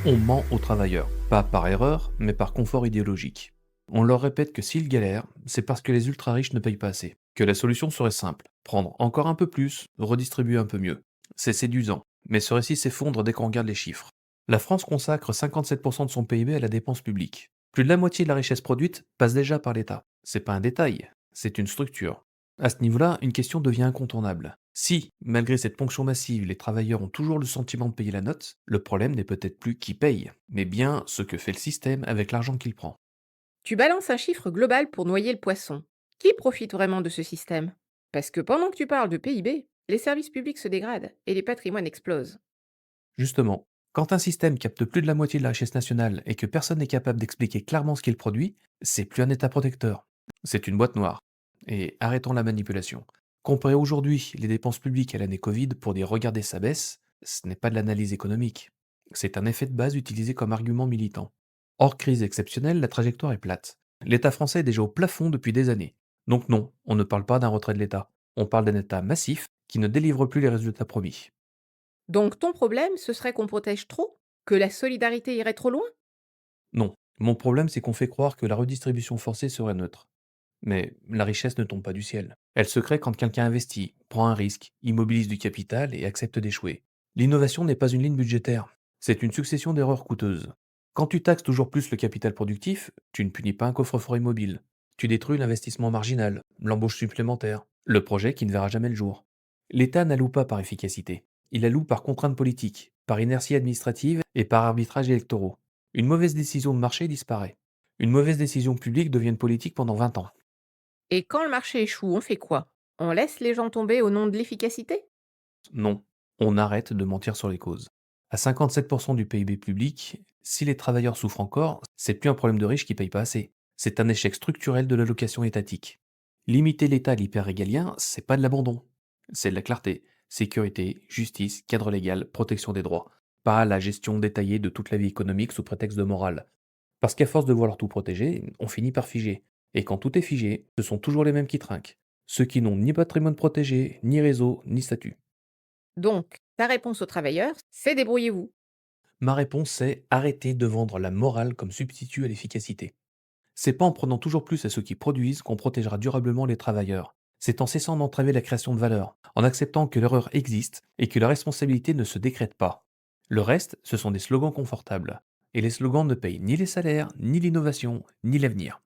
On ment aux travailleurs, pas par erreur, mais par confort idéologique. On leur répète que s'ils galèrent, c'est parce que les ultra-riches ne payent pas assez, que la solution serait simple, prendre encore un peu plus, redistribuer un peu mieux. C'est séduisant, mais ce récit s'effondre dès qu'on regarde les chiffres. La France consacre 57% de son PIB à la dépense publique. Plus de la moitié de la richesse produite passe déjà par l'État. C'est pas un détail, c'est une structure. À ce niveau-là, une question devient incontournable. Si, malgré cette ponction massive, les travailleurs ont toujours le sentiment de payer la note, le problème n'est peut-être plus qui paye, mais bien ce que fait le système avec l'argent qu'il prend. Tu balances un chiffre global pour noyer le poisson. Qui profite vraiment de ce système? Parce que pendant que tu parles de PIB, les services publics se dégradent et les patrimoines explosent. Justement, quand un système capte plus de la moitié de la richesse nationale et que personne n'est capable d'expliquer clairement ce qu'il produit, c'est plus un État protecteur. C'est une boîte noire. Et arrêtons la manipulation. Comparer aujourd'hui les dépenses publiques à l'année Covid pour dire regardez ça baisse, ce n'est pas de l'analyse économique. C'est un effet de base utilisé comme argument militant. Hors crise exceptionnelle, la trajectoire est plate. L'État français est déjà au plafond depuis des années. Donc non, on ne parle pas d'un retrait de l'État. On parle d'un État massif qui ne délivre plus les résultats promis. Donc ton problème, ce serait qu'on protège trop? Que la solidarité irait trop loin? Non, mon problème c'est qu'on fait croire que la redistribution forcée serait neutre. Mais la richesse ne tombe pas du ciel. Elle se crée quand quelqu'un investit, prend un risque, immobilise du capital et accepte d'échouer. L'innovation n'est pas une ligne budgétaire, c'est une succession d'erreurs coûteuses. Quand tu taxes toujours plus le capital productif, tu ne punis pas un coffre-fort immobile. Tu détruis l'investissement marginal, l'embauche supplémentaire, le projet qui ne verra jamais le jour. L'État n'alloue pas par efficacité. Il alloue par contrainte politique, par inertie administrative et par arbitrage électoraux. Une mauvaise décision de marché disparaît. Une mauvaise décision publique devient politique pendant 20 ans. Et quand le marché échoue, on fait quoi? On laisse les gens tomber au nom de l'efficacité? Non, on arrête de mentir sur les causes. À 57% du PIB public, si les travailleurs souffrent encore, c'est plus un problème de riches qui payent pas assez. C'est un échec structurel de l'allocation étatique. Limiter l'État à l'hyper-régalien, c'est pas de l'abandon. C'est de la clarté, sécurité, justice, cadre légal, protection des droits. Pas la gestion détaillée de toute la vie économique sous prétexte de morale. Parce qu'à force de vouloir tout protéger, on finit par figer. Et quand tout est figé, ce sont toujours les mêmes qui trinquent. Ceux qui n'ont ni patrimoine protégé, ni réseau, ni statut. Donc, ta réponse aux travailleurs, c'est débrouillez-vous. Ma réponse est arrêter de vendre la morale comme substitut à l'efficacité. C'est pas en prenant toujours plus à ceux qui produisent qu'on protégera durablement les travailleurs. C'est en cessant d'entraver la création de valeur, en acceptant que l'erreur existe et que la responsabilité ne se décrète pas. Le reste, ce sont des slogans confortables. Et les slogans ne payent ni les salaires, ni l'innovation, ni l'avenir.